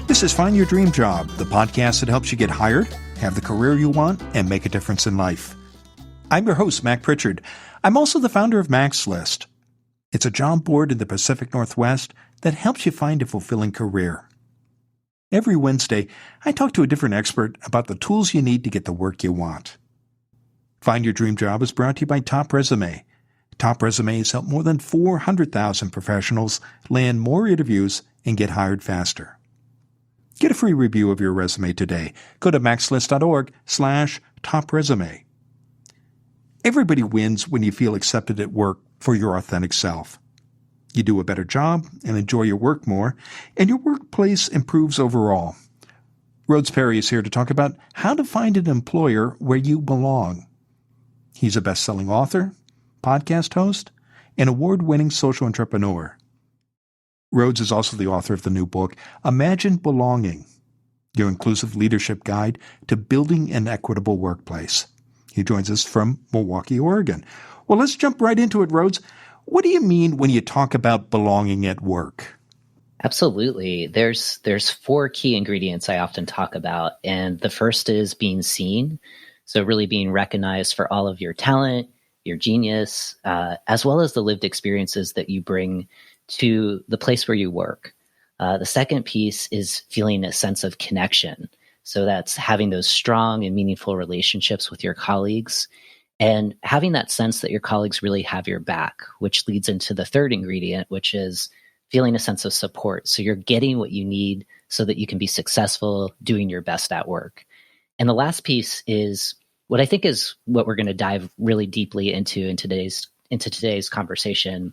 This is Find Your Dream Job, the podcast that helps you get hired, have the career you want, and make a difference in life. I'm your host, Mac Pritchard. I'm also the founder of Mac's List. It's a job board in the Pacific Northwest that helps you find a fulfilling career. Every Wednesday, I talk to a different expert about the tools you need to get the work you want. Find Your Dream Job is brought to you by Top Resume. Top Resume has helped more than 400,000 professionals land more interviews and get hired faster. Get a free review of your resume today. Go to maxlist.org/topresume. Everybody wins when you feel accepted at work for your authentic self. You do a better job and enjoy your work more, and your workplace improves overall. Rhodes Perry is here to talk about how to find an employer where you belong. He's a best-selling author, podcast host, and award-winning social entrepreneur. Rhodes is also the author of the new book, Imagine Belonging, Your Inclusive Leadership Guide to Building an Equitable Workplace. He joins us from Milwaukee, Oregon. Well, let's jump right into it, Rhodes. What do you mean when you talk about belonging at work? Absolutely. There's four key ingredients I often talk about, and the first is being seen. So really being recognized for all of your talent, your genius, as well as the lived experiences that you bring to the place where you work. The second piece is feeling a sense of connection. So that's having those strong and meaningful relationships with your colleagues and having that sense that your colleagues really have your back, which leads into the third ingredient, which is feeling a sense of support. So you're getting what you need so that you can be successful doing your best at work. And the last piece is what I think is what we're going to dive really deeply into in today's conversation,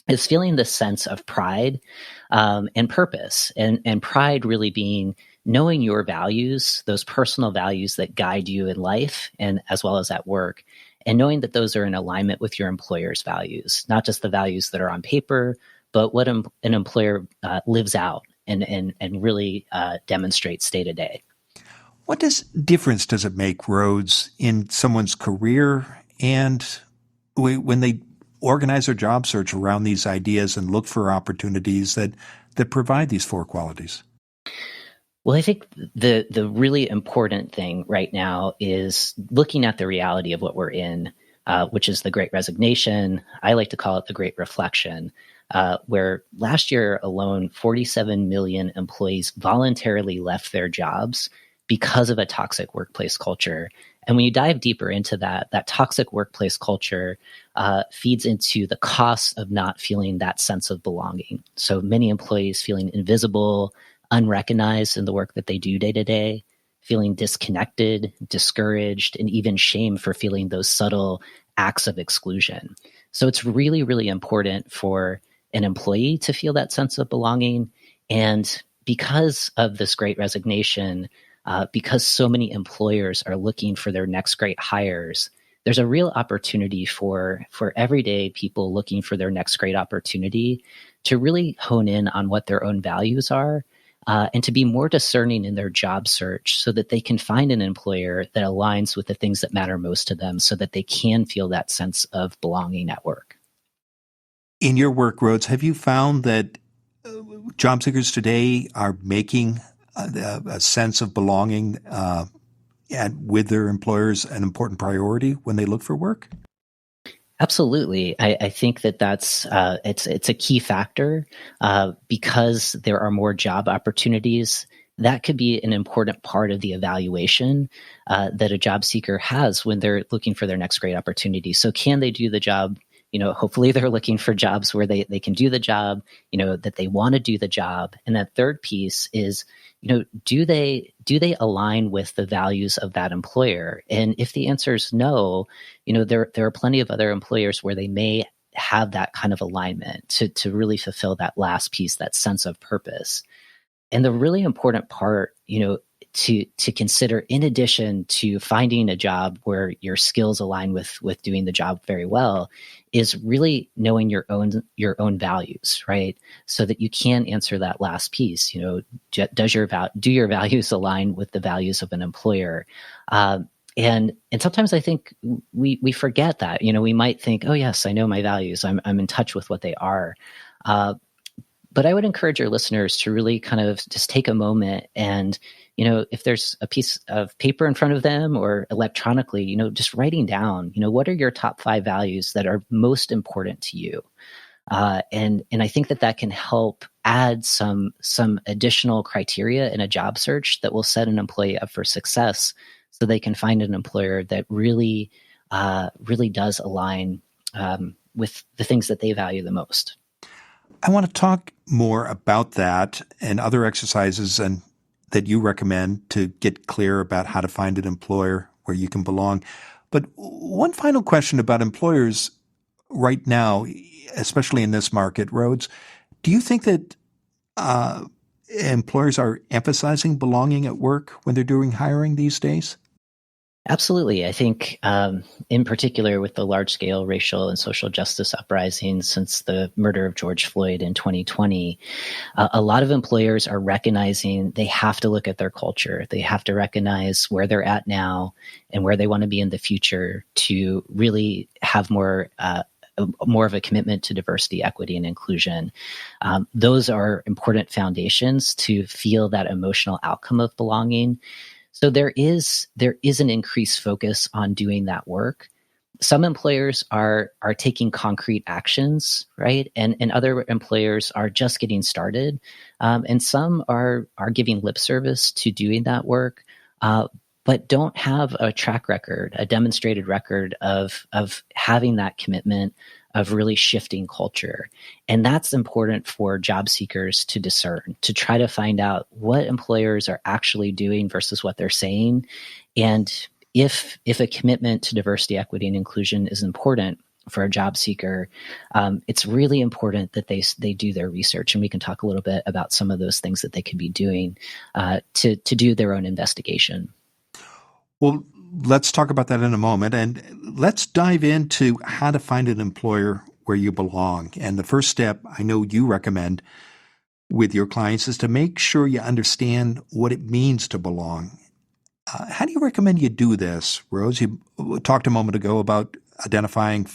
is feeling the sense of pride and purpose, and pride really being knowing your values, those personal values that guide you in life and as well as at work, and knowing that those are in alignment with your employer's values, not just the values that are on paper, but what an employer lives out and really demonstrates day to day. What difference does it make, Rhodes, in someone's career and when they organize their job search around these ideas and look for opportunities that provide these four qualities? Well, I think the really important thing right now is looking at the reality of what we're in, which is the Great Resignation. I like to call it the Great Reflection, where last year alone, 47 million employees voluntarily left their jobs because of a toxic workplace culture. And when you dive deeper into that toxic workplace culture feeds into the cost of not feeling that sense of belonging. So many employees feeling invisible, unrecognized in the work that they do day to day, feeling disconnected, discouraged, and even shame for feeling those subtle acts of exclusion. So it's really, really important for an employee to feel that sense of belonging. And because of this Great Resignation, because so many employers are looking for their next great hires, there's a real opportunity for everyday people looking for their next great opportunity to really hone in on what their own values are, and to be more discerning in their job search so that they can find an employer that aligns with the things that matter most to them so that they can feel that sense of belonging at work. In your work, Rhodes, have you found that job seekers today are making a sense of belonging with their employers an important priority when they look for work? Absolutely. I think that's it's a key factor because there are more job opportunities. That could be an important part of the evaluation that a job seeker has when they're looking for their next great opportunity. So can they do the job? Hopefully they're looking for jobs where they can do the job, that they want to do the job. And that third piece is, do they align with the values of that employer? And if the answer is no, there are plenty of other employers where they may have that kind of alignment to really fulfill that last piece, that sense of purpose. And the really important part, to consider, in addition to finding a job where your skills align with doing the job very well, is really knowing your own values, right? So that you can answer that last piece. Do your values align with the values of an employer? And sometimes I think we forget that. We might think, oh yes, I know my values. I'm in touch with what they are. But I would encourage your listeners to really kind of just take a moment and, if there's a piece of paper in front of them or electronically, just writing down, what are your top 5 values that are most important to you? And I think that can help add some additional criteria in a job search that will set an employee up for success, so they can find an employer that really does align with the things that they value the most. I want to talk more about that and other exercises that you recommend to get clear about how to find an employer where you can belong. But one final question about employers right now, especially in this market, Rhodes, do you think that employers are emphasizing belonging at work when they're doing hiring these days? Absolutely. I think in particular with the large-scale racial and social justice uprisings since the murder of George Floyd in 2020, a lot of employers are recognizing they have to look at their culture. They have to recognize where they're at now and where they want to be in the future to really have more of a commitment to diversity, equity, and inclusion. Those are important foundations to feel that emotional outcome of belonging. So there is an increased focus on doing that work. Some employers are taking concrete actions, right? And other employers are just getting started. And some are giving lip service to doing that work, but don't have a track record, a demonstrated record of having that commitment, of really shifting culture. And that's important for job seekers to discern, to try to find out what employers are actually doing versus what they're saying. And if a commitment to diversity, equity, and inclusion is important for a job seeker, it's really important that they do their research. And we can talk a little bit about some of those things that they could be doing to do their own investigation. Well, let's talk about that in a moment. And let's dive into how to find an employer where you belong. And the first step I know you recommend with your clients is to make sure you understand what it means to belong. How do you recommend you do this, Rose? You talked a moment ago about identifying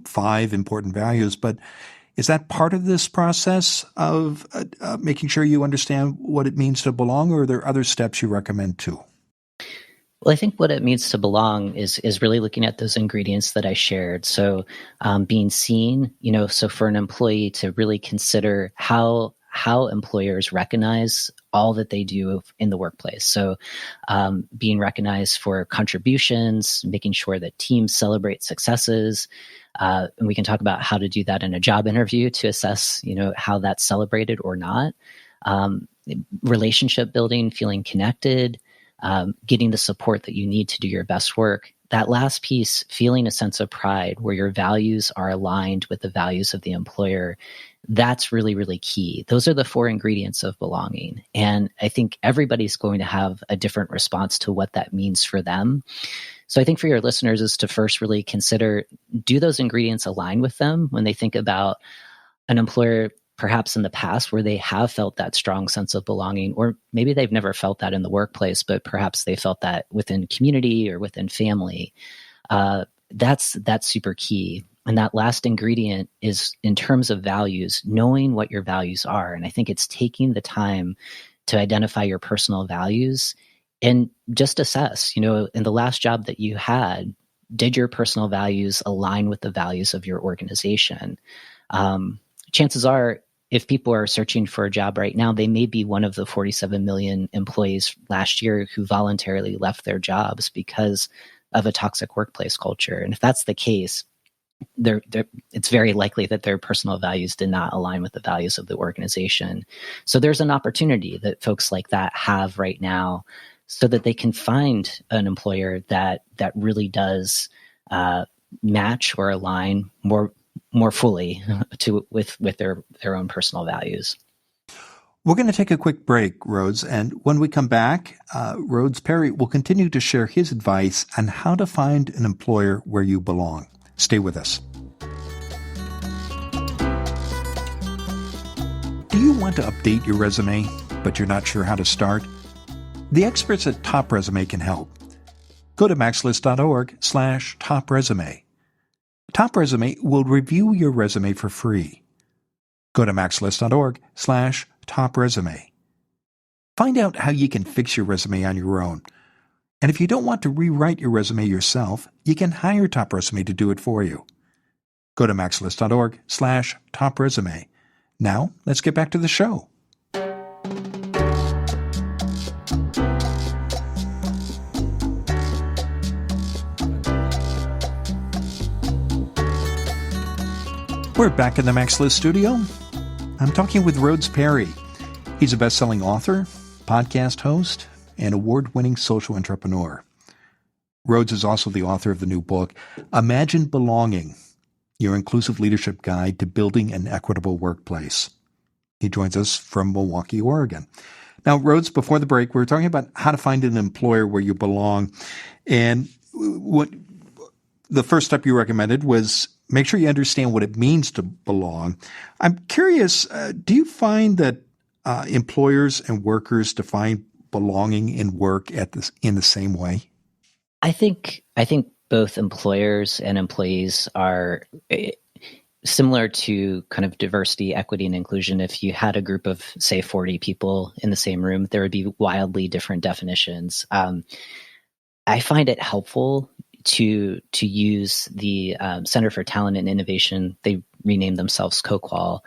5 important values, but is that part of this process of making sure you understand what it means to belong, or are there other steps you recommend too? Well, I think what it means to belong is really looking at those ingredients that I shared. So being seen, so for an employee to really consider how employers recognize all that they do in the workplace. So being recognized for contributions, making sure that teams celebrate successes. And we can talk about how to do that in a job interview to assess, how that's celebrated or not. Relationship building, feeling connected, getting the support that you need to do your best work. That last piece, feeling a sense of pride where your values are aligned with the values of the employer, that's really, really key. Those are the 4 ingredients of belonging. And I think everybody's going to have a different response to what that means for them. So I think for your listeners is to first really consider, do those ingredients align with them when they think about an employer perhaps in the past where they have felt that strong sense of belonging, or maybe they've never felt that in the workplace, but perhaps they felt that within community or within family. That's super key. And that last ingredient is, in terms of values, knowing what your values are. And I think it's taking the time to identify your personal values and just assess, in the last job that you had, did your personal values align with the values of your organization? Chances are, if people are searching for a job right now, they may be one of the 47 million employees last year who voluntarily left their jobs because of a toxic workplace culture. And if that's the case, it's very likely that their personal values did not align with the values of the organization. So there's an opportunity that folks like that have right now so that they can find an employer that really does match or align more fully with their own personal values. We're going to take a quick break, Rhodes, and when we come back, Rhodes Perry will continue to share his advice on how to find an employer where you belong. Stay with us. Do you want to update your resume, but you're not sure how to start? The experts at Top Resume can help. Go to maxlist.org/top resume. Top Resume will review your resume for free. Go to maxlist.org/top resume. Find out how you can fix your resume on your own. And if you don't want to rewrite your resume yourself, you can hire Top Resume to do it for you. Go to maxlist.org/top resume. Now, let's get back to the show. We're back in the Max List studio. I'm talking with Rhodes Perry. He's a best-selling author, podcast host, and award-winning social entrepreneur. Rhodes is also the author of the new book, Imagine Belonging, Your Inclusive Leadership Guide to Building an Equitable Workplace. He joins us from Milwaukee, Oregon. Now, Rhodes, before the break, we were talking about how to find an employer where you belong. And what the first step you recommended was make sure you understand what it means to belong. I'm curious, do you find that employers and workers define belonging in work in the same way? I think both employers and employees are similar to kind of diversity, equity, and inclusion. If you had a group of, say, 40 people in the same room, there would be wildly different definitions. I find it helpful to use the Center for Talent and Innovation. They renamed themselves CoQual,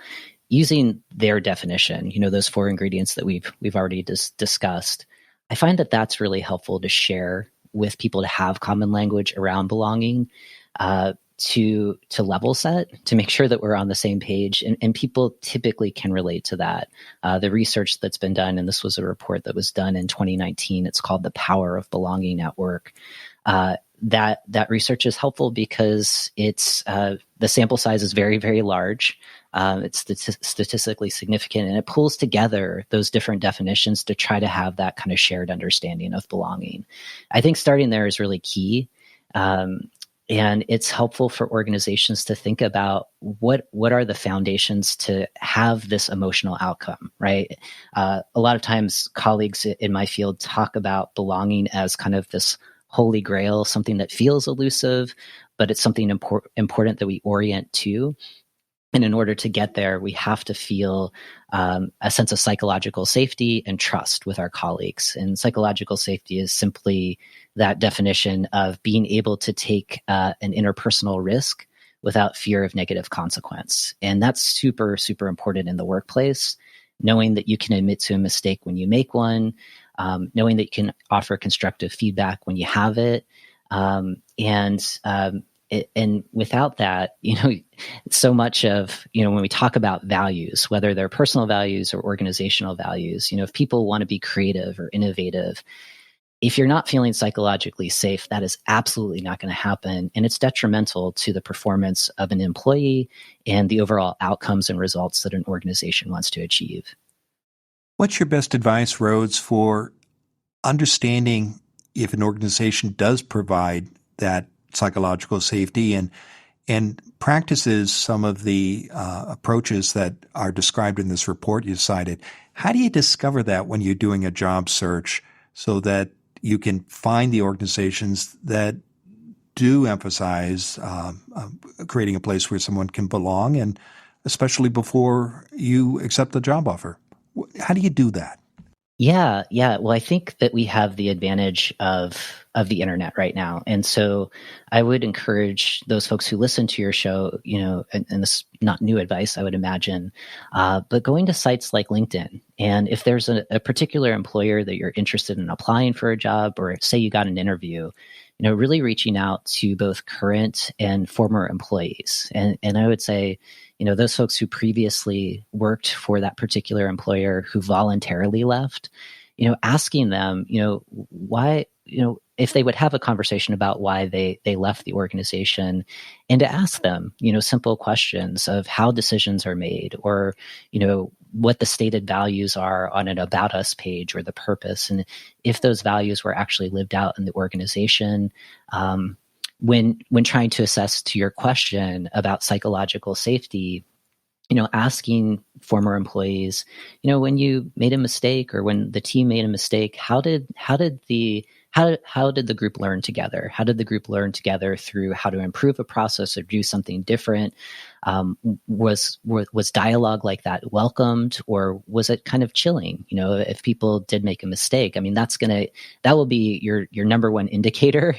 using their definition. Those 4 ingredients that we've already discussed. I find that that's really helpful to share with people, to have common language around belonging, to level set, to make sure that we're on the same page, and people typically can relate to that. The research that's been done, and this was a report that was done in 2019. It's called The Power of Belonging at Work. That research is helpful because it's the sample size is very, very large. It's statistically significant, and it pulls together those different definitions to try to have that kind of shared understanding of belonging. I think starting there is really key. And it's helpful for organizations to think about what are the foundations to have this emotional outcome, right? A lot of times colleagues in my field talk about belonging as kind of this holy grail, something that feels elusive, but it's something important that we orient to. And in order to get there, we have to feel a sense of psychological safety and trust with our colleagues. And psychological safety is simply that definition of being able to take an interpersonal risk without fear of negative consequence. And that's super, super important in the workplace, knowing that you can admit to a mistake when you make one, knowing that you can offer constructive feedback when you have it. And without that, so much of, when we talk about values, whether they're personal values or organizational values, if people want to be creative or innovative, if you're not feeling psychologically safe, that is absolutely not going to happen. And it's detrimental to the performance of an employee and the overall outcomes and results that an organization wants to achieve. What's your best advice, Rhodes, for understanding if an organization does provide that psychological safety and practices some of the approaches that are described in this report you cited? How do you discover that when you're doing a job search so that you can find the organizations that do emphasize creating a place where someone can belong, and especially before you accept the job offer? How do you do that? Yeah. Well, I think that we have the advantage of the internet right now. And so I would encourage those folks who listen to your show, and this is not new advice, I would imagine, but going to sites like LinkedIn. And if there's a particular employer that you're interested in applying for a job, or say you got an interview, really reaching out to both current and former employees. And I would say, those folks who previously worked for that particular employer who voluntarily left, asking them, why, if they would have a conversation about why they left the organization, and to ask them, simple questions of how decisions are made, or, what the stated values are on an About Us page, or the purpose, and if those values were actually lived out in the organization. When trying to assess, to your question about psychological safety, asking former employees, when you made a mistake, or when the team made a mistake, how did the how did the group learn together? How did the group learn together through how to improve a process or do something different? Was dialogue like that welcomed, or was it kind of chilling? If people did make a mistake, I mean, that will be your number one indicator.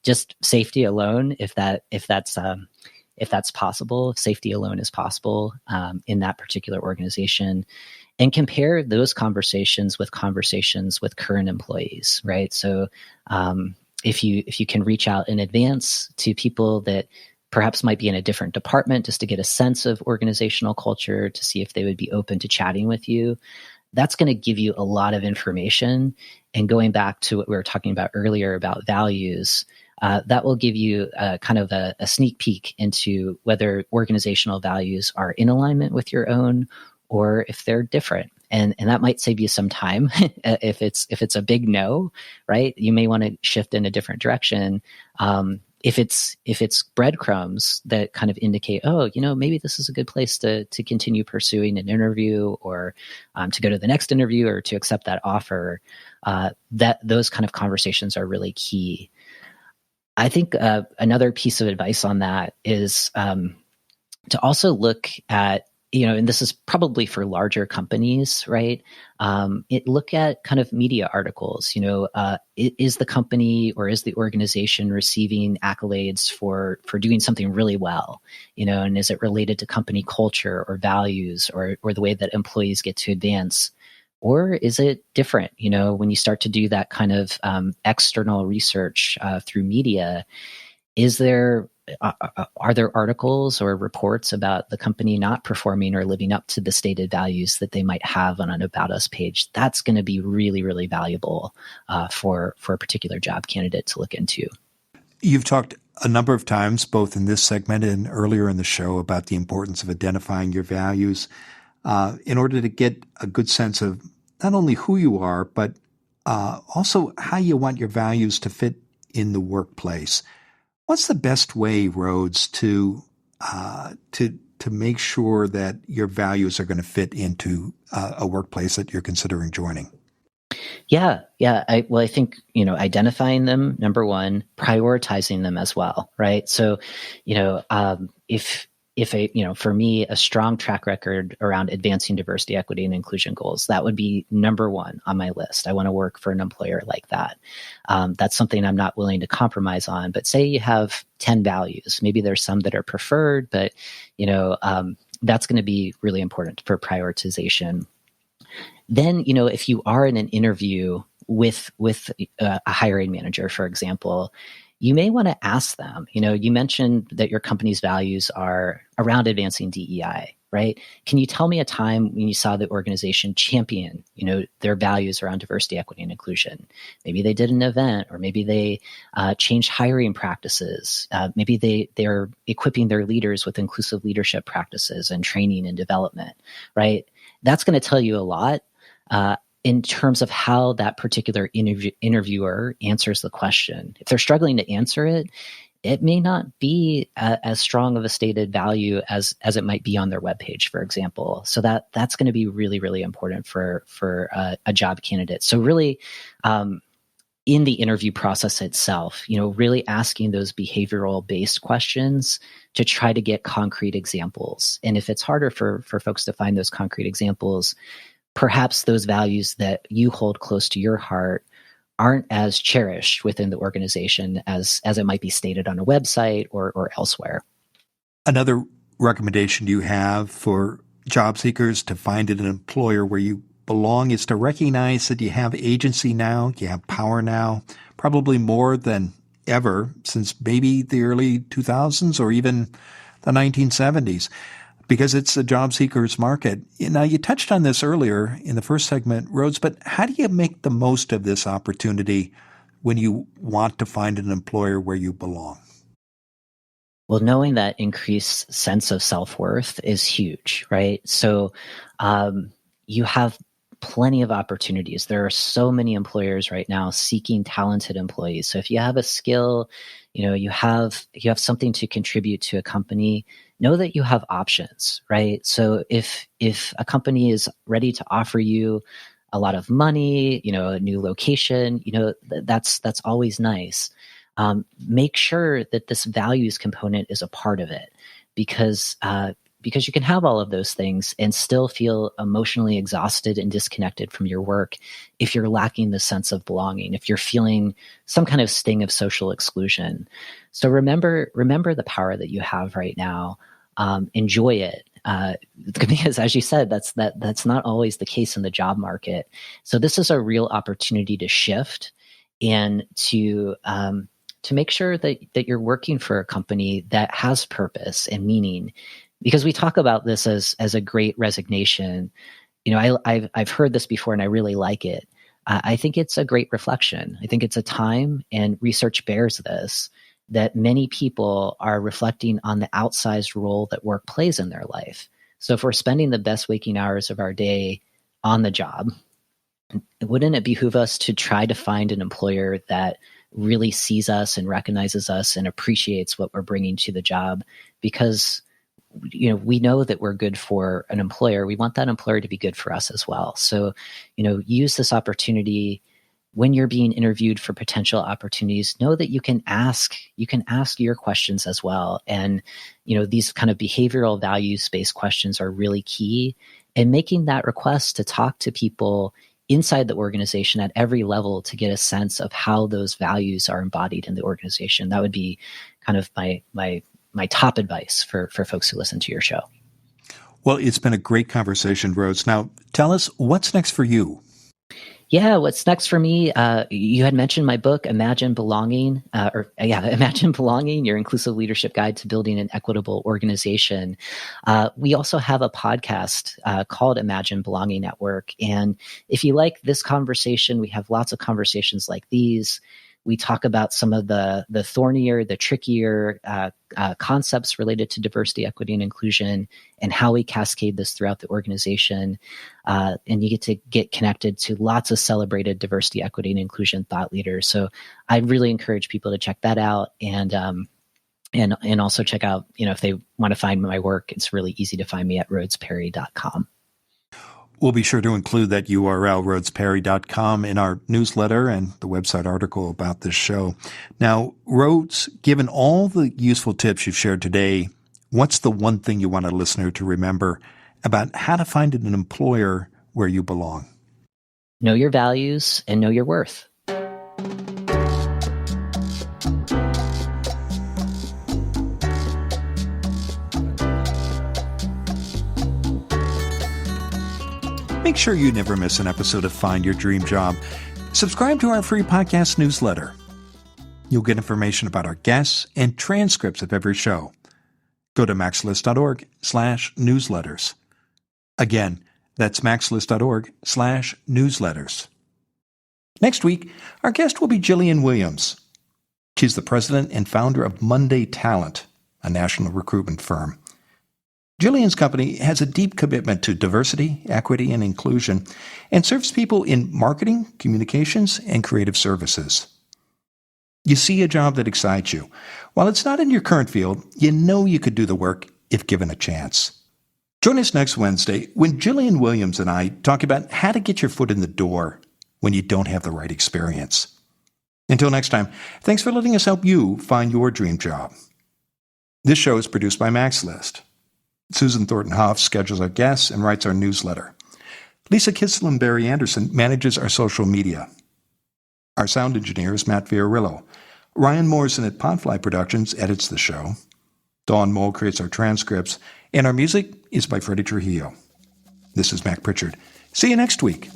Just safety alone, if that's possible, if safety alone is possible in that particular organization. And compare those conversations with current employees, right? So if you can reach out in advance to people that perhaps might be in a different department just to get a sense of organizational culture, to see if they would be open to chatting with you, that's going to give you a lot of information. And going back to what we were talking about earlier about values, that will give you kind of a sneak peek into whether organizational values are in alignment with your own, or if they're different. And that might save you some time. If it's a big no, right? You may want to shift in a different direction. If it's breadcrumbs that kind of indicate, maybe this is a good place to continue pursuing an interview, or to go to the next interview, or to accept that offer, that those kind of conversations are really key. I think another piece of advice on that is to also look at, and this is probably for larger companies, right? Look at kind of media articles. Is the company or is the organization receiving accolades for doing something really well? And is it related to company culture or values, or the way that employees get to advance? Or is it different? When you start to do that kind of external research through media, are there articles or reports about the company not performing or living up to the stated values that they might have on an About Us page? That's going to be really, really valuable for a particular job candidate to look into. You've talked a number of times, both in this segment and earlier in the show, about the importance of identifying your values in order to get a good sense of not only who you are, but also how you want your values to fit in the workplace. What's the best way, Rhodes, to make sure that your values are going to fit into a workplace that you're considering joining? Yeah. I think, identifying them, number one, prioritizing them as well, right? So, for me, a strong track record around advancing diversity, equity, and inclusion goals, that would be number one on my list. I want to work for an employer like that. That's something I'm not willing to compromise on. But say you have 10 values, maybe there's some that are preferred, but, that's going to be really important for prioritization. Then, if you are in an interview with a hiring manager, for example, you may want to ask them, you mentioned that your company's values are around advancing DEI, right? Can you tell me a time when you saw the organization champion, their values around diversity, equity, and inclusion? Maybe they did an event, or maybe they changed hiring practices. Maybe they're equipping their leaders with inclusive leadership practices and training and development, right? That's going to tell you a lot in terms of how that particular interviewer answers the question. If they're struggling to answer it, it may not be as strong of a stated value as it might be on their webpage, for example. So that's going to be really, really important for a job candidate. So really, in the interview process itself, really asking those behavioral based questions to try to get concrete examples. And if it's harder for folks to find those concrete examples, perhaps those values that you hold close to your heart aren't as cherished within the organization as it might be stated on a website or elsewhere. Another recommendation you have for job seekers to find an employer where you belong is to recognize that you have agency now, you have power now, probably more than ever since maybe the early 2000s or even the 1970s. Because it's a job seeker's market. Now, you touched on this earlier in the first segment, Rhodes, but how do you make the most of this opportunity when you want to find an employer where you belong? Well, knowing that increased sense of self-worth is huge, right? So you have plenty of opportunities. There are so many employers right now seeking talented employees. So if you have a skill, you have something to contribute to a company, know that you have options, right? So if a company is ready to offer you a lot of money, a new location, that's always nice. Make sure that this values component is a part of it, because you can have all of those things and still feel emotionally exhausted and disconnected from your work if you're lacking the sense of belonging, if you're feeling some kind of sting of social exclusion. So remember the power that you have right now. Enjoy it. Because as you said, that's not always the case in the job market. So this is a real opportunity to shift and to make sure that you're working for a company that has purpose and meaning. Because we talk about this as a great resignation. I've heard this before and I really like it. I think it's a great reflection. I think it's a time, and research bears this, that many people are reflecting on the outsized role that work plays in their life. So if we're spending the best waking hours of our day on the job, wouldn't it behoove us to try to find an employer that really sees us and recognizes us and appreciates what we're bringing to the job? Because we know that we're good for an employer. We want that employer to be good for us as well. So, use this opportunity when you're being interviewed for potential opportunities. Know that you can ask your questions as well. And, these kind of behavioral values-based questions are really key. And making that request to talk to people inside the organization at every level to get a sense of how those values are embodied in the organization. That would be kind of my top advice for folks who listen to your show. Well, it's been a great conversation, Rhodes. Now, tell us, what's next for you? Yeah, what's next for me? You had mentioned my book, Imagine Belonging, Imagine Belonging, Your Inclusive Leadership Guide to Building an Equitable Organization. We also have a podcast called Imagine Belonging at Work. And if you like this conversation, we have lots of conversations like these. We talk about some of the thornier, the trickier concepts related to diversity, equity, and inclusion, and how we cascade this throughout the organization. And you get connected to lots of celebrated diversity, equity, and inclusion thought leaders. So I really encourage people to check that out, and also check out, if they want to find my work, it's really easy to find me at rhodesperry.com. We'll be sure to include that URL, rhodesperry.com, in our newsletter and the website article about this show. Now, Rhodes, given all the useful tips you've shared today, what's the one thing you want a listener to remember about how to find an employer where you belong? Know your values and know your worth. Make sure you never miss an episode of Find Your Dream Job. Subscribe to our free podcast newsletter. You'll get information about our guests and transcripts of every show. Go to maxlist.org/newsletters. Again, that's maxlist.org/newsletters. Next week, our guest will be Jillian Williams. She's the president and founder of Monday Talent, a national recruitment firm. Jillian's company has a deep commitment to diversity, equity, and inclusion, and serves people in marketing, communications, and creative services. You see a job that excites you. While it's not in your current field, you know you could do the work if given a chance. Join us next Wednesday when Jillian Williams and I talk about how to get your foot in the door when you don't have the right experience. Until next time, thanks for letting us help you find your dream job. This show is produced by MaxList. Susan Thornton Huff schedules our guests and writes our newsletter. Lisa Kissel and Barry Anderson manages our social media. Our sound engineer is Matt Fiorillo. Ryan Morrison at Podfly Productions edits the show. Dawn Mole creates our transcripts. And our music is by Freddie Trujillo. This is Mac Pritchard. See you next week.